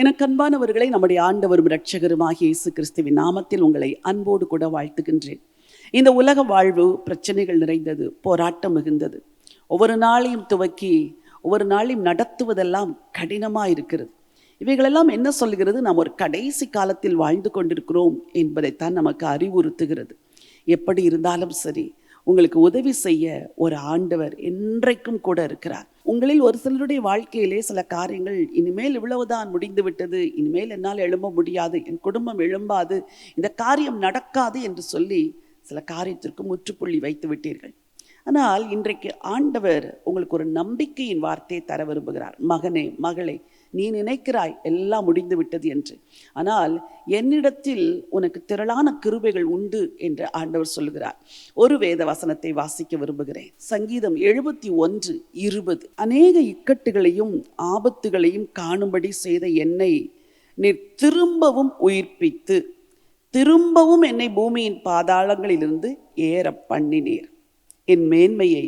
எனக்கு அன்பானவர்களை, நம்முடைய ஆண்டவரும் இரட்சகருமாகிய இயேசு கிறிஸ்துவின் நாமத்தில் உங்களை அன்போடு கூட வாழ்த்துகின்றேன். இந்த உலக வாழ்வு பிரச்சனைகள் நிறைந்தது, போராட்டம் மிகுந்தது. ஒவ்வொரு நாளையும் துவக்கி ஒவ்வொரு நாளையும் நடத்துவதெல்லாம் கடினமாக இருக்கிறது. இவைகளெல்லாம் என்ன சொல்கிறது? நாம் ஒரு கடைசி காலத்தில் வாழ்ந்து கொண்டிருக்கிறோம் என்பதைத்தான் நமக்கு அறிவுறுத்துகிறது. எப்படி இருந்தாலும் சரி, உங்களுக்கு உதவி செய்ய ஒரு ஆண்டவர் என்றைக்கும் கூட இருக்கிறார். உங்களில் ஒரு சிலருடைய வாழ்க்கையிலே சில காரியங்கள் இனிமேல் இவ்வளவுதான் முடிந்து விட்டது, இனிமேல் என்னால் எழும்ப முடியாது, என் குடும்பம் எழும்பாது, இந்த காரியம் நடக்காது என்று சொல்லி சில காரியத்திற்கு முற்றுப்புள்ளி வைத்து விட்டீர்கள். ஆனால் இன்றைக்கு ஆண்டவர் உங்களுக்கு ஒரு நம்பிக்கையின் வார்த்தையை தர விரும்புகிறார். மகனே, மகளே, நீ நினைக்கிறாய் எல்லாம் முடிந்து விட்டது என்று, ஆனால் என்னிடத்தில் உனக்கு திரளான கிருபைகள் உண்டு என்று ஆண்டவர் சொல்லுகிறார். ஒரு வேத வசனத்தை வாசிக்க விரும்புகிறேன். சங்கீதம் 71:20. அநேக இக்கட்டுகளையும் ஆபத்துகளையும் காணும்படி செய்த என்னை நீர் திரும்பவும் உயிர்ப்பித்து திரும்பவும் என்னை பூமியின் பாதாளங்களிலிருந்து ஏற பண்ணினீர். என் மேன்மையை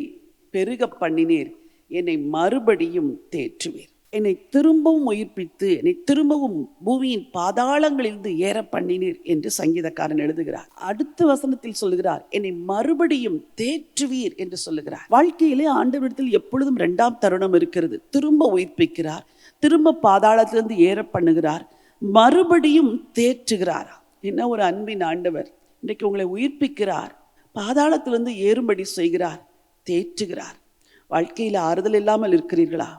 பெருக பண்ணினீர். என்னை மறுபடியும் தேற்றுவீர். என்னை திரும்பவும் உயிர்ப்பித்து என்னை திரும்பவும் பூமியின் பாதாளங்களிலிருந்து ஏற பண்ணினீர் என்று சங்கீதக்காரன் எழுதுகிறார். அடுத்த வசனத்தில் சொல்லுகிறார், என்னை மறுபடியும் தேற்றுவீர் என்று சொல்லுகிறார். வாழ்க்கையிலே ஆண்டவரிடத்தில் எப்பொழுதும் 2ஆம் தருணம் இருக்கிறது. திரும்ப உயிர்ப்பிக்கிறார், திரும்ப பாதாளத்திலிருந்து ஏற பண்ணுகிறார், மறுபடியும் தேற்றுகிறார். என்ன ஒரு அன்பின் ஆண்டவர்! இன்றைக்கு உங்களை உயிர்ப்பிக்கிறார், பாதாளத்திலிருந்து ஏறும்படி செய்கிறார், தேற்றுகிறார். வாழ்க்கையில் ஆறுதல் இல்லாமல் இருக்கிறீர்களா?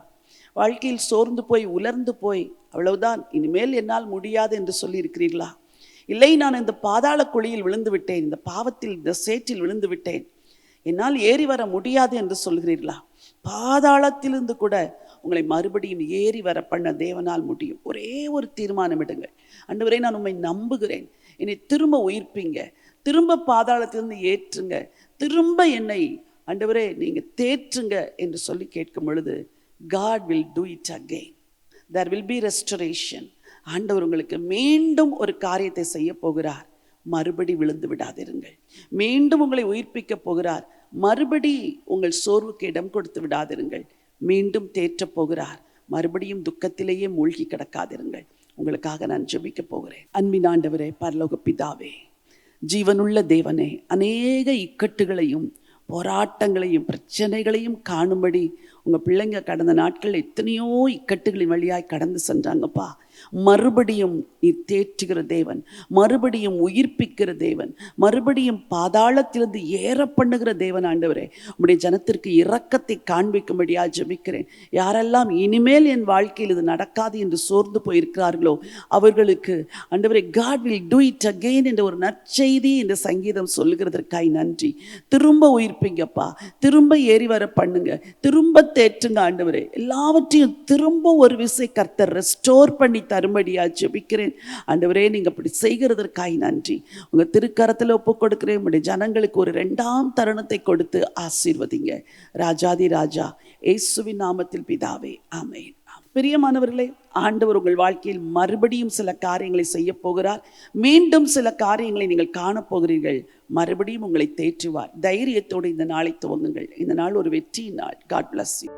வாழ்க்கையில் சோர்ந்து போய் உலர்ந்து போய் அவ்வளவுதான், இனிமேல் என்னால் முடியாது என்று சொல்லி இருக்கிறீர்களா? இல்லை, நான் இந்த பாதாள குழியில் விழுந்து விட்டேன், இந்த பாவத்தில், இந்த சேற்றில் விழுந்து விட்டேன், என்னால் ஏறி வர முடியாது என்று சொல்கிறீர்களா? பாதாளத்திலிருந்து கூட உங்களை மறுபடியும் ஏறி வர பண்ண தேவனால் முடியும். ஒரே ஒரு தீர்மானம் எடுங்கள். ஆண்டவரே, நான் உம்மை நம்புகிறேன், என்னை திரும்ப உயிர்ப்பீங்க, திரும்ப பாதாளத்திலிருந்து ஏற்றுங்க, திரும்ப என்னை ஆண்டவரே நீங்க தேற்றுங்க என்று சொல்லி கேட்கும் பொழுது God will do it again. There will be restoration. ஆண்டவர் உங்களுக்கு மீண்டும் ஒரு காரியத்தை செய்ய போகிறார். மறுபடி விழுந்து விடாதிருங்கள். மீண்டும் உங்களை உயிர்ப்பிக்க போகிறார். மறுபடி உங்கள் சோர்வுக்கு இடம் கொடுத்து விடாதிருங்கள். மீண்டும் தேற்றப் போகிறார். மறுபடியும் துக்கத்திலேயே மூழ்கி கிடக்காதிருங்கள். உங்களுக்காக நான் ஜெபிக்க போகிறேன். அன்பின் ஆண்டவரே, பரலோக பிதாவே, ஜீவனுள்ள தேவனே, அநேக இக்கட்டுகளையும் போராட்டங்களையும் பிரச்சனைகளையும் காணும்படி உங்கள் பிள்ளைங்க கடந்த நாட்கள் எத்தனையோ இக்கட்டுகளின் வழியாய் கடந்து சென்றாங்கப்பா. மறுபடியும் நீ தேற்றுகிற தேவன், மறுபடியும் உயிர்ப்பிக்கிற தேவன், மறுபடியும் பாதாளத்திலிருந்து ஏற பண்ணுகிற தேவன். ஆண்டவரே, உம்முடைய ஜனத்திற்கு இரக்கத்தை காண்பிக்கும்படியாக ஜெபிக்கிறேன். யாரெல்லாம் இனிமேல் என் வாழ்க்கையில் இது நடக்காது என்று சோர்ந்து போயிருக்கிறார்களோ அவர்களுக்கு ஆண்டவரே, God will do it again என்ற ஒரு நற்செய்தி இந்த சங்கீதம் சொல்லுகிறதற்காய் நன்றி. திரும்ப உயிர்ப்பிங்கப்பா, திரும்ப ஏறி வர பண்ணுங்க, திரும்ப தேற்றுங்க ஆண்டவரே. எல்லாவற்றையும் திரும்ப ஒரு விசை கர்த்தர் ரெஸ்டோர் பண்ணி தரும்படியா ஜெபிக்கிறேன். ஆண்டவரே, நீங்க அப்படி செய்கிறதற்காய் நன்றி. உங்க திருக்கரத்தில் ஒப்பு கொடுக்கிறேன். உங்களுடைய ஜனங்களுக்கு ஒரு 2ஆம் தருணத்தை கொடுத்து ஆசீர்வதிங்க. ராஜாதி ராஜா, இயேசுவின் நாமத்தில் பிதாவே, ஆமென். பிரியமானவர்களே, ஆண்டவர் உங்கள் வாழ்க்கையில் மறுபடியும் சில காரியங்களை செய்ய போகிறார். மீண்டும் சில காரியங்களை நீங்கள் காணப்போகிறீர்கள். மறுபடியும் உங்களை தேற்றுவார். தைரியத்தோடு இந்த நாளை துவங்குங்கள். இந்த நாள் ஒரு வெற்றியின் நாள். God bless you.